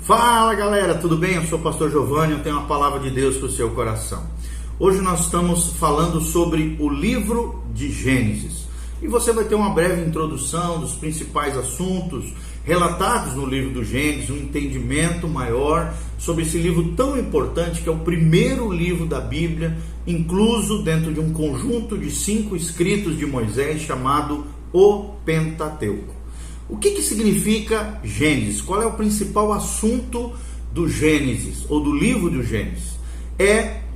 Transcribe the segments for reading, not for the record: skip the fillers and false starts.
Fala galera, tudo bem? Eu sou o pastor Giovanni, eu tenho uma palavra de Deus para o seu coração. Hoje nós estamos falando sobre o livro de Gênesis. E você vai ter uma breve introdução dos principais assuntos relatados no livro do Gênesis, um entendimento maior sobre esse livro tão importante que é o primeiro livro da Bíblia, incluso dentro de um conjunto de 5 escritos de Moisés chamado o Pentateuco. O que significa Gênesis? Qual é o principal assunto do Gênesis, ou do livro do Gênesis?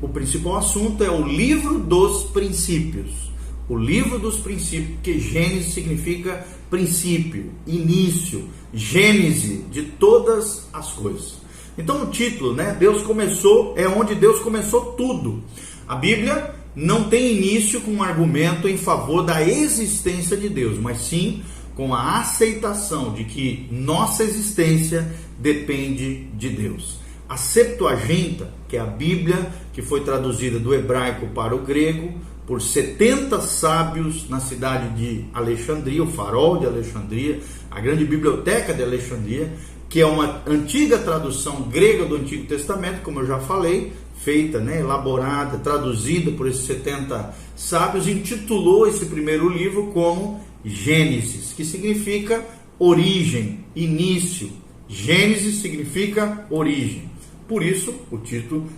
O principal assunto é o livro dos princípios. O livro dos princípios, porque Gênesis significa princípio, início, gênese de todas as coisas. Então o título, Deus começou, é onde Deus começou tudo. A Bíblia não tem início com um argumento em favor da existência de Deus, mas sim com a aceitação de que nossa existência depende de Deus. A Septuaginta, que é a Bíblia que foi traduzida do hebraico para o grego por 70 sábios na cidade de Alexandria, o Farol de Alexandria, a grande biblioteca de Alexandria, que é uma antiga tradução grega do Antigo Testamento, como eu já falei, feita, elaborada, traduzida por esses 70 sábios, intitulou esse primeiro livro como Gênesis, que significa origem, início. Gênesis significa origem. Por isso,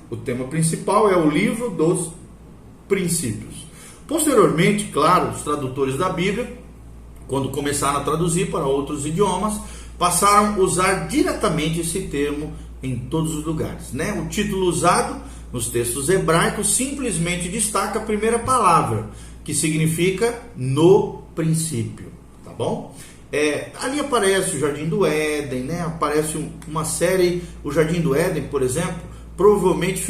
o tema principal é o livro dos princípios. Posteriormente, claro, os tradutores da Bíblia, quando começaram a traduzir para outros idiomas, passaram a usar diretamente esse termo em todos os lugares. O título usado nos textos hebraicos simplesmente destaca a primeira palavra, que significa no princípio, tá bom? Ali aparece o Jardim do Éden, aparece uma série, o Jardim do Éden, por exemplo, provavelmente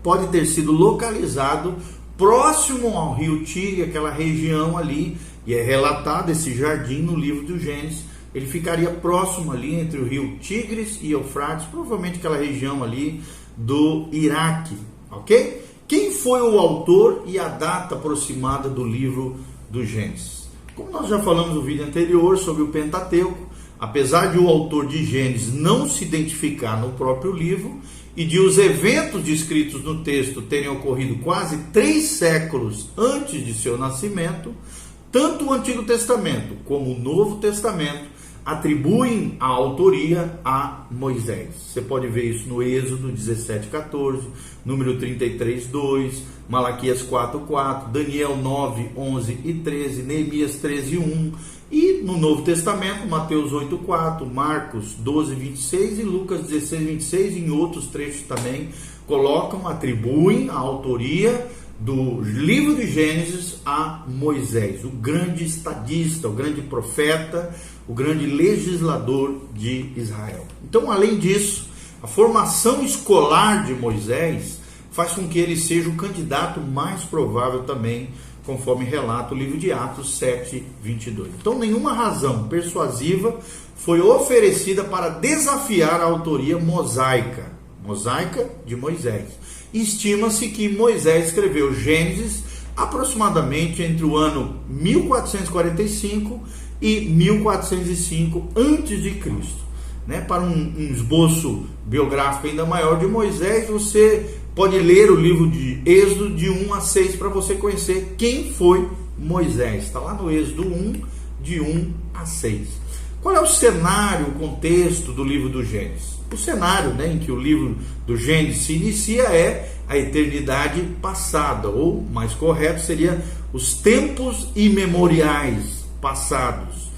pode ter sido localizado próximo ao rio Tigre, aquela região ali, e é relatado esse jardim no livro do Gênesis. Ele ficaria próximo ali entre o rio Tigres e Eufrates, provavelmente aquela região ali do Iraque, ok? Quem foi o autor e a data aproximada do livro do Gênesis? Como nós já falamos no vídeo anterior sobre o Pentateuco, apesar de o autor de Gênesis não se identificar no próprio livro e de os eventos descritos no texto terem ocorrido quase 3 séculos antes de seu nascimento, tanto o Antigo Testamento como o Novo Testamento atribuem a autoria a Moisés. Você pode ver isso no Êxodo 17:14, número 33:2, Malaquias 4:4, Daniel 9:11 e 13, Neemias 13:1 e no Novo Testamento, Mateus 8:4, Marcos 12:26 e Lucas 16:26, em outros trechos também atribuem a autoria do livro de Gênesis a Moisés, o grande estadista, o grande profeta, o grande legislador de Israel. Então, além disso, a formação escolar de Moisés faz com que ele seja o candidato mais provável também, conforme relata o livro de Atos 7:22. Então, nenhuma razão persuasiva foi oferecida para desafiar a autoria mosaica de Moisés. Estima-se que Moisés escreveu Gênesis aproximadamente entre o ano 1445 e 1405 a.C. Para um esboço biográfico ainda maior de Moisés, você pode ler o livro de Êxodo de 1 a 6 para você conhecer quem foi Moisés. Está lá no Êxodo 1, de 1 a 6. Qual é o cenário, o contexto do livro do Gênesis? O cenário em que o livro do Gênesis se inicia é a eternidade passada, ou mais correto seria os tempos imemoriais passados,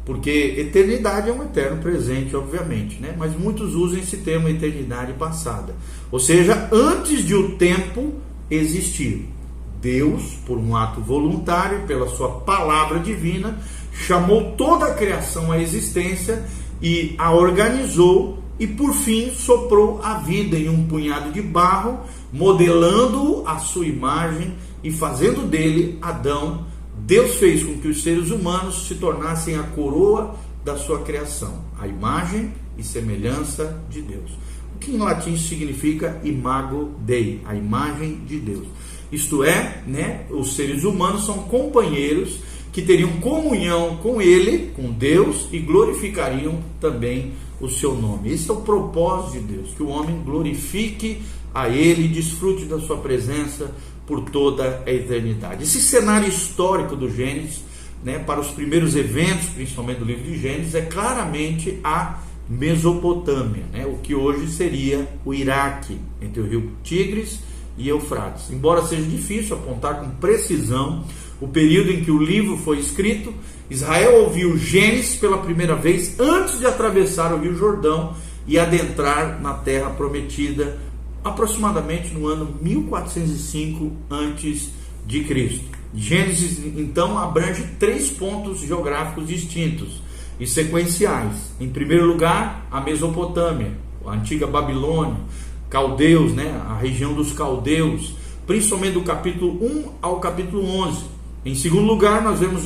porque eternidade é um eterno presente, obviamente, mas muitos usam esse termo eternidade passada, ou seja, antes de o tempo existir. Deus, por um ato voluntário, pela sua palavra divina, chamou toda a criação à existência e a organizou, e por fim soprou a vida em um punhado de barro, modelando-o à sua imagem e fazendo dele Adão. Deus fez com que os seres humanos se tornassem a coroa da sua criação, a imagem e semelhança de Deus. O que em latim significa imago Dei, a imagem de Deus. Isto é, os seres humanos são companheiros que teriam comunhão com ele, com Deus, e glorificariam também o seu nome. Esse é o propósito de Deus, que o homem glorifique a ele e desfrute da sua presença por toda a eternidade. Esse cenário histórico do Gênesis, né, para os primeiros eventos, principalmente do livro de Gênesis, é claramente a Mesopotâmia, né, o que hoje seria o Iraque, entre o rio Tigres e Eufrates. Embora seja difícil apontar com precisão o período em que o livro foi escrito, Israel ouviu Gênesis pela primeira vez antes de atravessar o rio Jordão e adentrar na terra prometida, aproximadamente no ano 1405 a.C. Gênesis, então, abrange 3 pontos geográficos distintos e sequenciais. Em primeiro lugar, a Mesopotâmia, a antiga Babilônia, caldeus, né, a região dos caldeus, principalmente do capítulo 1 ao capítulo 11. Em segundo lugar, nós vemos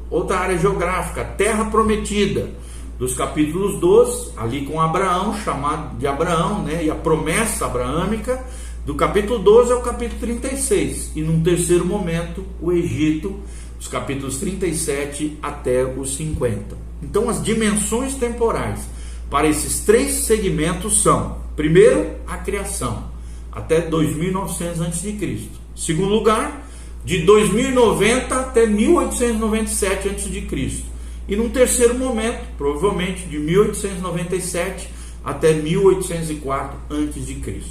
outra área geográfica, a Terra Prometida, dos capítulos 12, ali com Abraão, chamado de Abraão, né, e a promessa abraâmica, do capítulo 12 ao capítulo 36. E num terceiro momento, o Egito, os capítulos 37 até os 50. Então, as dimensões temporais para esses 3 segmentos são: primeiro, a criação, até 2900 a.C. Segundo lugar, de 2090 até 1897 a.C. E num terceiro momento, provavelmente de 1897 até 1804 a.C.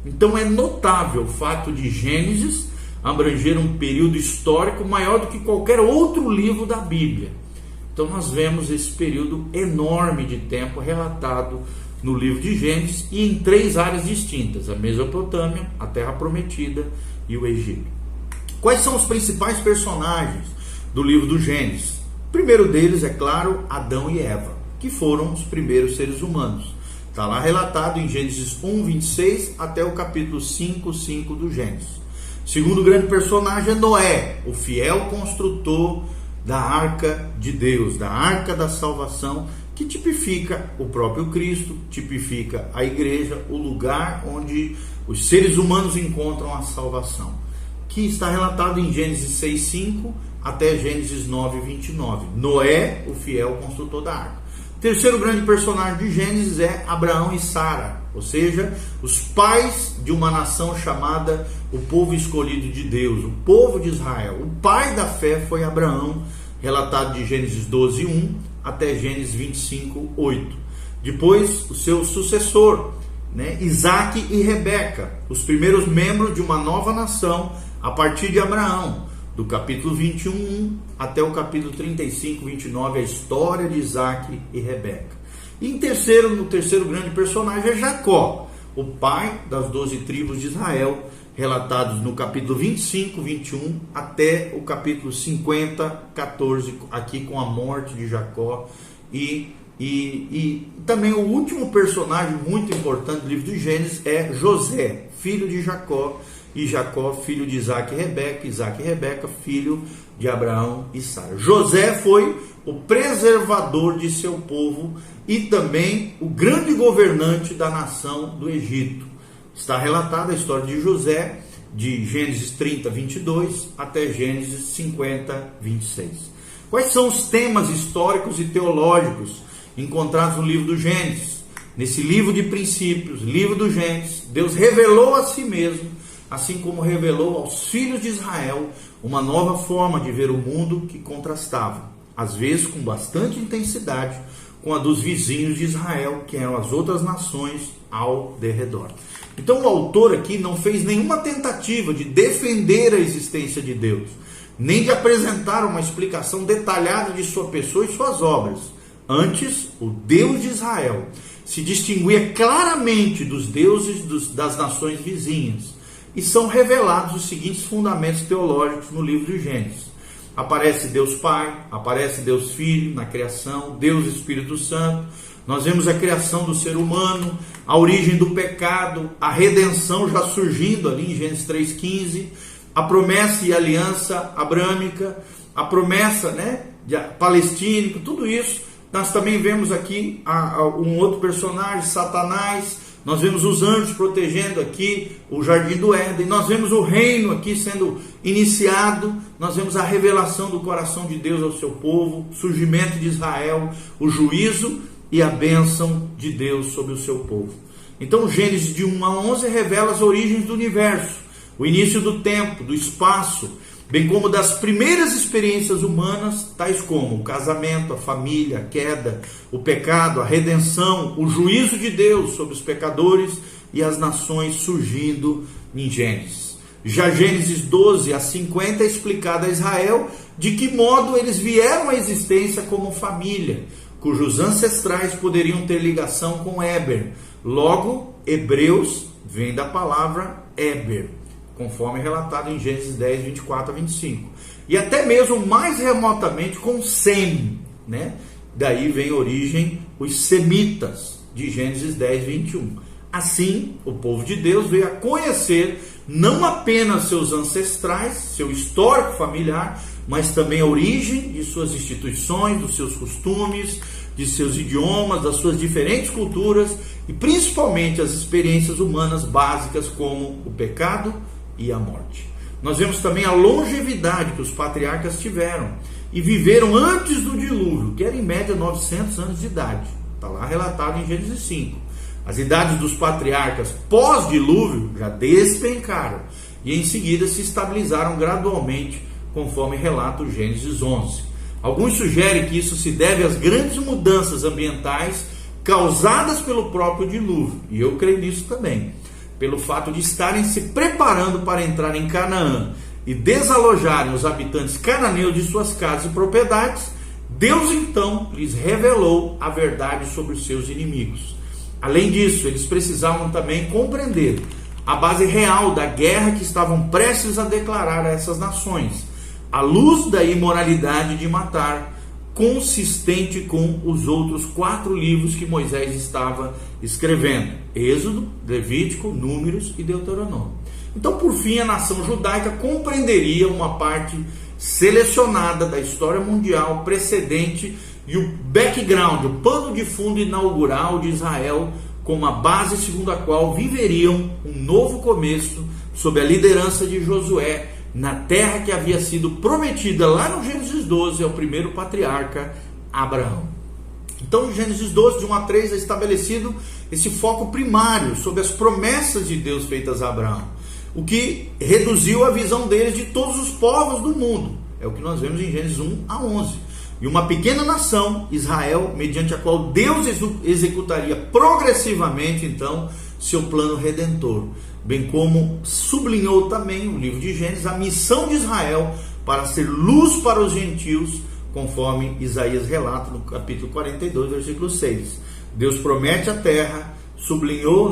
Então é notável o fato de Gênesis abranger um período histórico maior do que qualquer outro livro da Bíblia. Então nós vemos esse período enorme de tempo relatado no livro de Gênesis e em 3 áreas distintas: a Mesopotâmia, a Terra Prometida e o Egito. Quais são os principais personagens do livro do Gênesis? O primeiro deles, é claro, Adão e Eva, que foram os primeiros seres humanos. Está lá relatado em Gênesis 1, 26 até o capítulo 5, 5 do Gênesis. O segundo grande personagem é Noé, o fiel construtor da arca de Deus, da arca da salvação, que tipifica o próprio Cristo, tipifica a igreja, o lugar onde os seres humanos encontram a salvação, que está relatado em Gênesis 6, 5 até Gênesis 9, 29. Noé, o fiel construtor da arca. O terceiro grande personagem de Gênesis é Abraão e Sara, ou seja, os pais de uma nação chamada o povo escolhido de Deus, o povo de Israel. O pai da fé foi Abraão, relatado de Gênesis 12, 1 até Gênesis 25, 8. Depois, o seu sucessor, né, Isaac e Rebeca, os primeiros membros de uma nova nação a partir de Abraão, do capítulo 21 até o capítulo 35, 29, a história de Isaac e Rebeca. E no terceiro grande personagem é Jacó, o pai das 12 tribos de Israel, relatados no capítulo 25, 21 até o capítulo 50, 14, aqui com a morte de Jacó. E também o último personagem muito importante do livro de Gênesis é José, filho de Jacó, e Jacó, filho de Isaac e Rebeca, Isaac e Rebeca, filho de Abraão e Sara. José foi o preservador de seu povo e também o grande governante da nação do Egito. Está relatada a história de José, de Gênesis 30, 22 até Gênesis 50, 26. Quais são os temas históricos e teológicos encontrados no livro do Gênesis? Nesse livro de princípios, livro do Gênesis, Deus revelou a si mesmo, assim como revelou aos filhos de Israel uma nova forma de ver o mundo que contrastava, às vezes com bastante intensidade, com a dos vizinhos de Israel, que eram as outras nações ao derredor. Então o autor aqui não fez nenhuma tentativa de defender a existência de Deus, nem de apresentar uma explicação detalhada de sua pessoa e suas obras. Antes, o Deus de Israel se distinguia claramente dos deuses das nações vizinhas. E são revelados os seguintes fundamentos teológicos no livro de Gênesis. Aparece Deus Pai, aparece Deus Filho na criação, Deus Espírito Santo. Nós vemos a criação do ser humano, a origem do pecado, a redenção já surgindo ali em Gênesis 3,15, a promessa e aliança abrâmica, a promessa, né, palestínica, tudo isso. Nós também vemos aqui um outro personagem, Satanás. nós vemos os anjos protegendo aqui o jardim do Éden, nós vemos o reino aqui sendo iniciado, nós vemos a revelação do coração de Deus ao seu povo, o surgimento de Israel, o juízo e a bênção de Deus sobre o seu povo. Então Gênesis de 1 a 11 revela as origens do universo, o início do tempo, do espaço, bem como das primeiras experiências humanas, tais como o casamento, a família, a queda, o pecado, a redenção, o juízo de Deus sobre os pecadores e as nações surgindo em Gênesis. Já Gênesis 12 a 50 é explicado a Israel de que modo eles vieram à existência como família, cujos ancestrais poderiam ter ligação com Éber. Logo, Hebreus vem da palavra Éber, conforme relatado em Gênesis 10, 24 a 25. E até mesmo mais remotamente com Sem, né? Daí vem a origem os semitas, de Gênesis 10, 21. Assim, o povo de Deus veio a conhecer não apenas seus ancestrais, seu histórico familiar, mas também a origem de suas instituições, dos seus costumes, de seus idiomas, das suas diferentes culturas e principalmente as experiências humanas básicas como o pecado e a morte. Nós vemos também a longevidade que os patriarcas tiveram e viveram antes do dilúvio, que era em média 900 anos de idade. Está lá relatado em Gênesis 5. As idades dos patriarcas pós-dilúvio já despencaram e em seguida se estabilizaram gradualmente, conforme relata o Gênesis 11. Alguns sugerem que isso se deve às grandes mudanças ambientais causadas pelo próprio dilúvio, e eu creio nisso também, pelo fato de estarem se preparando para entrar em Canaã e desalojarem os habitantes cananeus de suas casas e propriedades. Deus então lhes revelou a verdade sobre os seus inimigos. Além disso, eles precisavam também compreender a base real da guerra que estavam prestes a declarar a essas nações, à luz da imoralidade de matar, consistente com os outros 4 livros que Moisés estava escrevendo: Êxodo, Levítico, Números e Deuteronômio. Então, por fim, a nação judaica compreenderia uma parte selecionada da história mundial precedente e o background, o pano de fundo inaugural de Israel, como a base segundo a qual viveriam um novo começo sob a liderança de Josué, na terra que havia sido prometida lá no Gênesis 12 ao primeiro patriarca Abraão. Então, em Gênesis 12, de 1 a 3, é estabelecido esse foco primário sobre as promessas de Deus feitas a Abraão, o que reduziu a visão deles de todos os povos do mundo. É o que nós vemos em Gênesis 1 a 11. E uma pequena nação, Israel, mediante a qual Deus executaria progressivamente, então, seu plano redentor. Bem como sublinhou também o livro de Gênesis a missão de Israel para ser luz para os gentios, conforme Isaías relata no capítulo 42, versículo 6. Deus promete a terra, sublinhou,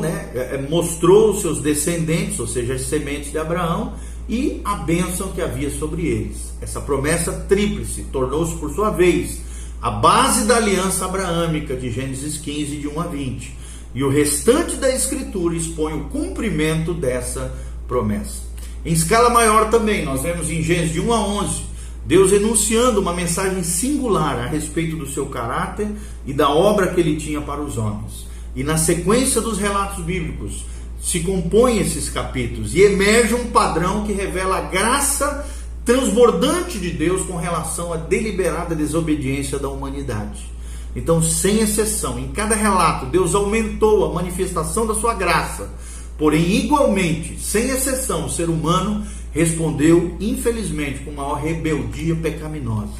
mostrou os seus descendentes, ou seja, as sementes de Abraão, e a bênção que havia sobre eles. Essa promessa tríplice tornou-se, por sua vez, a base da aliança abraâmica de Gênesis 15, de 1 a 20. E o restante da Escritura expõe o cumprimento dessa promessa. Em escala maior também, nós vemos em Gênesis de 1 a 11, Deus enunciando uma mensagem singular a respeito do seu caráter e da obra que ele tinha para os homens. E na sequência dos relatos bíblicos, se compõem esses capítulos e emerge um padrão que revela a graça transbordante de Deus com relação à deliberada desobediência da humanidade. Então, sem exceção, em cada relato, Deus aumentou a manifestação da sua graça. Porém, igualmente, sem exceção, o ser humano respondeu, infelizmente, com maior rebeldia pecaminosa.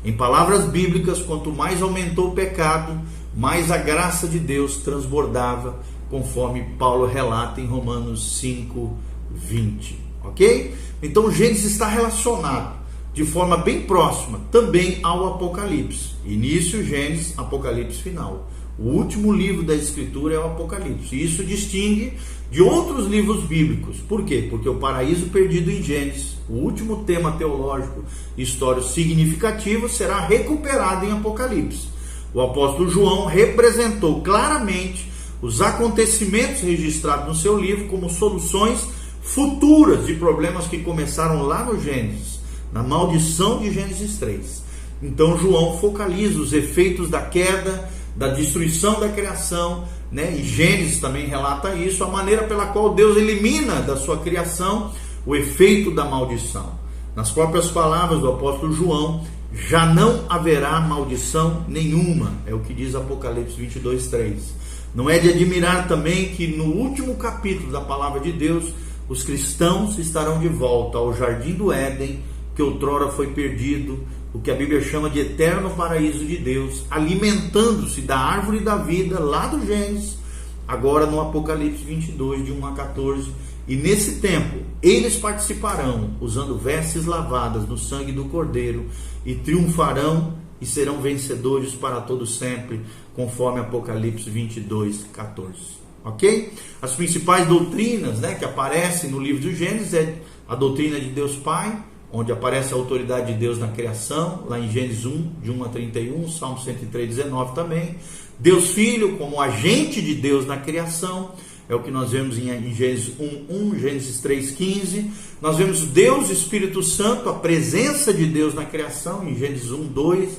Em palavras bíblicas, quanto mais aumentou o pecado, mais a graça de Deus transbordava, conforme Paulo relata em Romanos 5, 20. Ok? Então, Gênesis está relacionado de forma bem próxima também ao Apocalipse. Início, Gênesis, Apocalipse final. O último livro da Escritura é o Apocalipse. E isso distingue de outros livros bíblicos. Por quê? Porque o paraíso perdido em Gênesis, o último tema teológico histórico significativo, será recuperado em Apocalipse. O apóstolo João representou claramente os acontecimentos registrados no seu livro como soluções futuras de problemas que começaram lá no Gênesis, na maldição de Gênesis 3. Então João focaliza os efeitos da queda da destruição da criação, né? E Gênesis também relata isso, a maneira pela qual Deus elimina da sua criação o efeito da maldição. Nas próprias palavras do apóstolo João, já não haverá maldição nenhuma, é o que diz Apocalipse 22:3. Não é de admirar também que no último capítulo da palavra de Deus, os cristãos estarão de volta ao jardim do Éden, que outrora foi perdido, o que a Bíblia chama de eterno paraíso de Deus, alimentando-se da árvore da vida lá do Gênesis, agora no Apocalipse 22, de 1 a 14. E nesse tempo, eles participarão, usando vestes lavadas no sangue do Cordeiro, e triunfarão e serão vencedores para todo sempre, conforme Apocalipse 22, 14. Ok? As principais doutrinas, né, que aparecem no livro do Gênesis é a doutrina de Deus Pai, onde aparece a autoridade de Deus na criação, lá em Gênesis 1, de 1 a 31, Salmo 103, 19 também. Deus Filho como agente de Deus na criação, é o que nós vemos em Gênesis 1:1, Gênesis 3:15. Nós vemos Deus Espírito Santo, a presença de Deus na criação, em Gênesis 1:2,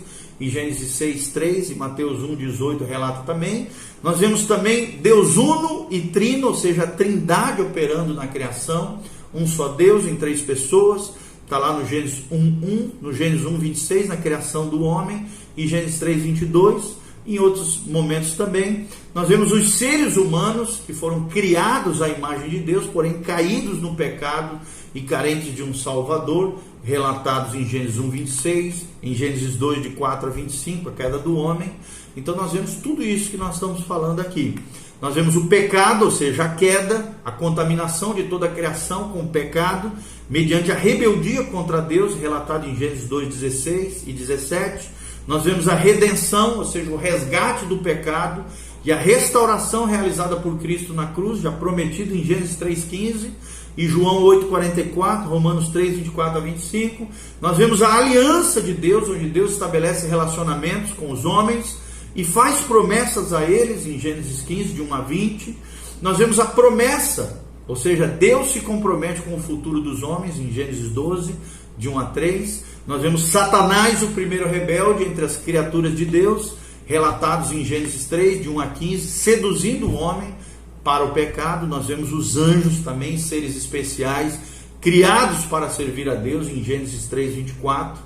em Gênesis 6:3 e Mateus 1:18 relata também. Nós vemos também Deus uno e trino, ou seja, a trindade operando na criação, um só Deus em três pessoas. Está lá no Gênesis 1:1, no Gênesis 1:26, na criação do homem, e Gênesis 3:22. Em outros momentos também, nós vemos os seres humanos que foram criados à imagem de Deus, porém caídos no pecado e carentes de um Salvador, relatados em Gênesis 1:26, em Gênesis 2, de 4 a 25, a queda do homem. Então nós vemos tudo isso que nós estamos falando aqui. Nós vemos o pecado, ou seja, a queda, a contaminação de toda a criação com o pecado, mediante a rebeldia contra Deus, relatado em Gênesis 2:16 e 17. Nós vemos a redenção, ou seja, o resgate do pecado e a restauração realizada por Cristo na cruz, já prometido em Gênesis 3:15 e João 8:44, Romanos 3:24 a 25. Nós vemos a aliança de Deus, onde Deus estabelece relacionamentos com os homens e faz promessas a eles, em Gênesis 15, de 1 a 20. Nós vemos a promessa, ou seja, Deus se compromete com o futuro dos homens, em Gênesis 12, de 1 a 3. Nós vemos Satanás, o primeiro rebelde entre as criaturas de Deus, relatados em Gênesis 3, de 1 a 15, seduzindo o homem para o pecado. Nós vemos os anjos também, seres especiais, criados para servir a Deus, em Gênesis 3, 24.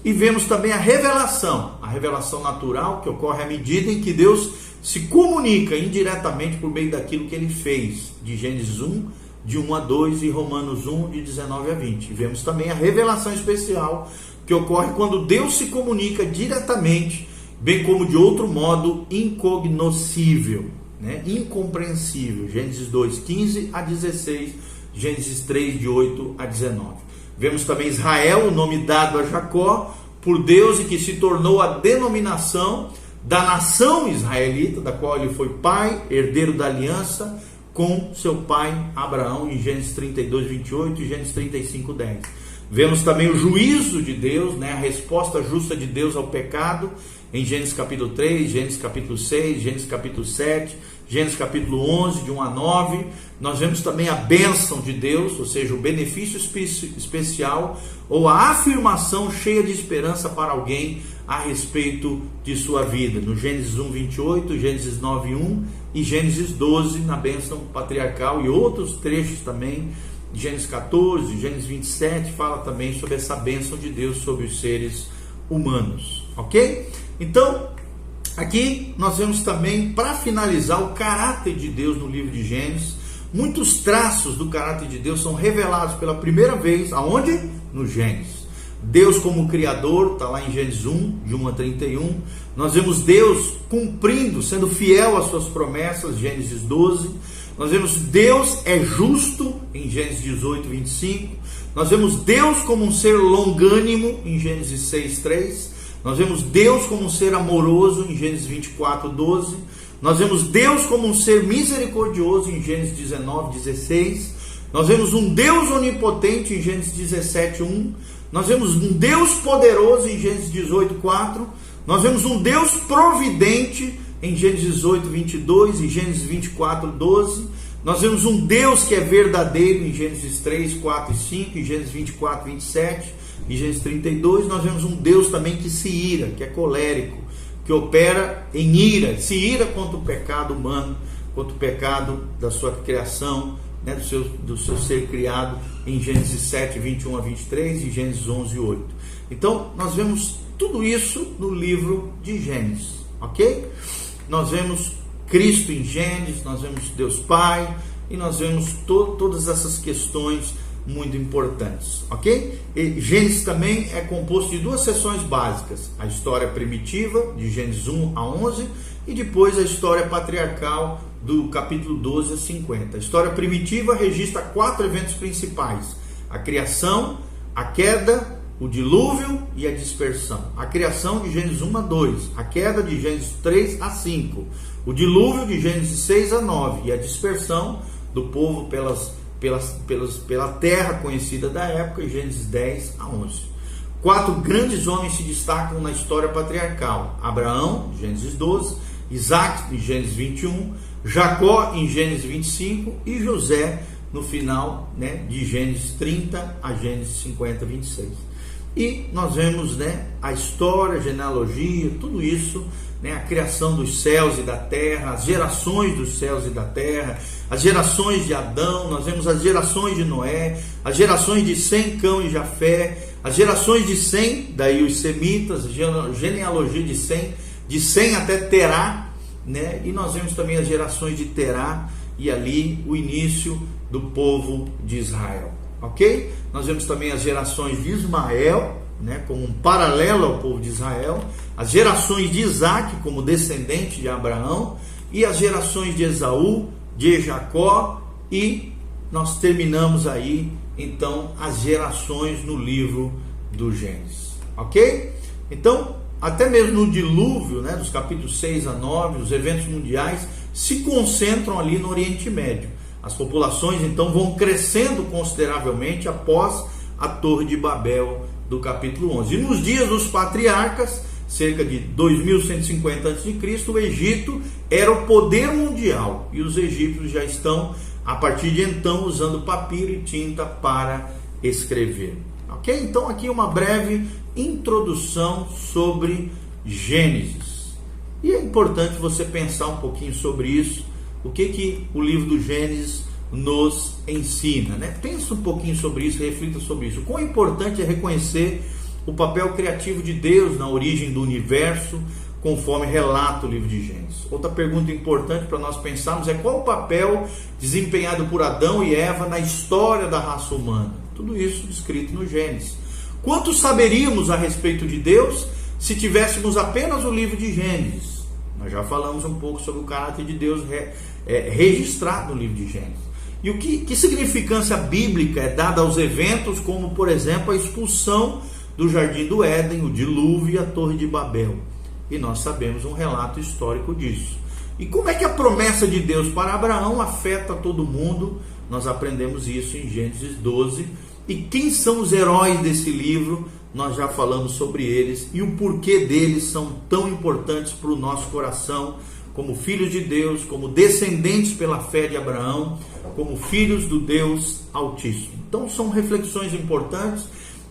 E vemos também a revelação natural, que ocorre à medida em que Deus se comunica indiretamente por meio daquilo que ele fez, de Gênesis 1, de 1 a 2 e Romanos 1, de 19 a 20. Vemos também a revelação especial, que ocorre quando Deus se comunica diretamente, bem como de outro modo incognoscível, né? Incompreensível. Gênesis 2, 15 a 16, Gênesis 3, de 8 a 19. Vemos também Israel, o nome dado a Jacó por Deus e que se tornou a denominação da nação israelita, da qual ele foi pai, herdeiro da aliança com seu pai Abraão, em Gênesis 32, 28 e Gênesis 35, 10. Vemos também o juízo de Deus, né, a resposta justa de Deus ao pecado, em Gênesis capítulo 3, Gênesis capítulo 6, Gênesis capítulo 7, Gênesis capítulo 11, de 1 a 9. Nós vemos também a bênção de Deus, ou seja, o benefício especial, ou a afirmação cheia de esperança para alguém a respeito de sua vida, no Gênesis 1, 28, Gênesis 9, 1 e Gênesis 12, na bênção patriarcal, e outros trechos também, Gênesis 14, Gênesis 27, fala também sobre essa bênção de Deus sobre os seres humanos, ok? Então, aqui nós vemos também, para finalizar, o caráter de Deus no livro de Gênesis. Muitos traços do caráter de Deus são revelados pela primeira vez, aonde? No Gênesis. Deus como Criador, está lá em Gênesis 1, de 1 a 31. Nós vemos Deus cumprindo, sendo fiel às suas promessas, Gênesis 12. Nós vemos Deus é justo, em Gênesis 18, 25. Nós vemos Deus como um ser longânimo, em Gênesis 6, 3. Nós vemos Deus como um ser amoroso, em Gênesis 24, 12. Nós vemos Deus como um ser misericordioso, em Gênesis 19, 16. Nós vemos um Deus onipotente, em Gênesis 17, 1. Nós vemos um Deus poderoso, em Gênesis 18, 4. Nós vemos um Deus providente, em Gênesis 18, 22 e Gênesis 24, 12. Nós vemos um Deus que é verdadeiro, em Gênesis 3, 4 e 5, em Gênesis 24, 27 e Gênesis 32. Nós vemos um Deus também que se ira, que é colérico, que opera em ira, se ira contra o pecado humano, contra o pecado da sua criação, né, do seu ser criado, em Gênesis 7, 21 a 23 e Gênesis 11, 8. Então, nós vemos tudo isso no livro de Gênesis, ok? Nós vemos Cristo em Gênesis, nós vemos Deus Pai, e nós vemos todas essas questões muito importantes, ok? E Gênesis também é composto de duas seções básicas: a história primitiva, de Gênesis 1 a 11, e depois a história patriarcal, do capítulo 12 a 50. A história primitiva registra 4 eventos principais: a criação, a queda, o dilúvio e a dispersão. A criação de Gênesis 1 a 2, a queda de Gênesis 3 a 5, o dilúvio de Gênesis 6 a 9 e a dispersão do povo pela terra conhecida da época, em Gênesis 10 a 11. 4 grandes homens se destacam na história patriarcal: Abraão, Gênesis 12, Isaac, em Gênesis 21, Jacó, em Gênesis 25, e José, no final, né, de Gênesis 30 a Gênesis 50, 26. E nós vemos, né, a história, a genealogia, tudo isso, né, a criação dos céus e da terra, as gerações dos céus e da terra, as gerações de Adão, nós vemos as gerações de Noé, as gerações de Sem, Cão e Jafé, as gerações de Sem, daí os semitas, a genealogia de Sem até Terá, né? E nós vemos também as gerações de Terá e ali o início do povo de Israel, ok? Nós vemos também as gerações de Ismael, né, como um paralelo ao povo de Israel, as gerações de Isaac como descendente de Abraão, e as gerações de Esaú, de Jacó, e nós terminamos aí então as gerações no livro do Gênesis, ok? Então, até mesmo no dilúvio, né, dos capítulos 6 a 9, os eventos mundiais se concentram ali no Oriente Médio. As populações então vão crescendo consideravelmente após a Torre de Babel do capítulo 11. E nos dias dos patriarcas, cerca de 2150 a.C., o Egito era o poder mundial, e os egípcios já estão, a partir de então, usando papiro e tinta para escrever. Ok? Então aqui uma breve introdução sobre Gênesis. E é importante você pensar um pouquinho sobre isso, o que o livro do Gênesis nos ensina, né? Pensa um pouquinho sobre isso, reflita sobre isso. O quão importante é reconhecer o papel criativo de Deus na origem do universo, conforme relata o livro de Gênesis. Outra pergunta importante para nós pensarmos é: qual o papel desempenhado por Adão e Eva na história da raça humana? Tudo isso descrito no Gênesis. Quanto saberíamos a respeito de Deus se tivéssemos apenas o livro de Gênesis? Nós já falamos um pouco sobre o caráter de Deus registrado no livro de Gênesis. E que significância bíblica é dada aos eventos como, por exemplo, a expulsão do Jardim do Éden, o dilúvio e a Torre de Babel? E nós sabemos um relato histórico disso. E como é que a promessa de Deus para Abraão afeta todo mundo? Nós aprendemos isso em Gênesis 12. E quem são os heróis desse livro? Nós já falamos sobre eles e o porquê deles são tão importantes para o nosso coração, como filhos de Deus, como descendentes pela fé de Abraão, como filhos do Deus Altíssimo. Então são reflexões importantes,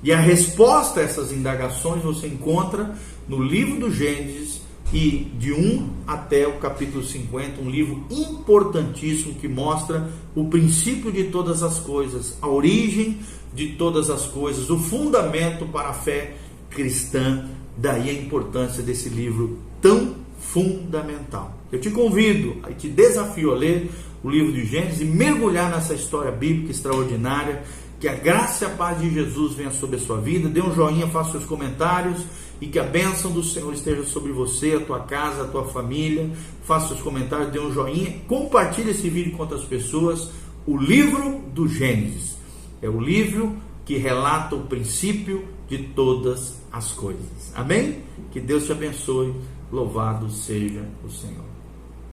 e a resposta a essas indagações você encontra no livro do Gênesis, e de 1 até o capítulo 50, um livro importantíssimo que mostra o princípio de todas as coisas, a origem de todas as coisas, o fundamento para a fé cristã. Daí a importância desse livro tão fundamental. Eu te convido, e te desafio a ler o livro de Gênesis e mergulhar nessa história bíblica extraordinária. Que a graça e a paz de Jesus venha sobre a sua vida. Dê um joinha, faça seus comentários, e que a bênção do Senhor esteja sobre você, a tua casa, a tua família. Faça seus comentários, dê um joinha, compartilhe esse vídeo com outras pessoas. O livro do Gênesis é o livro que relata o princípio de todas as coisas. Amém? Que Deus te abençoe. Louvado seja o Senhor.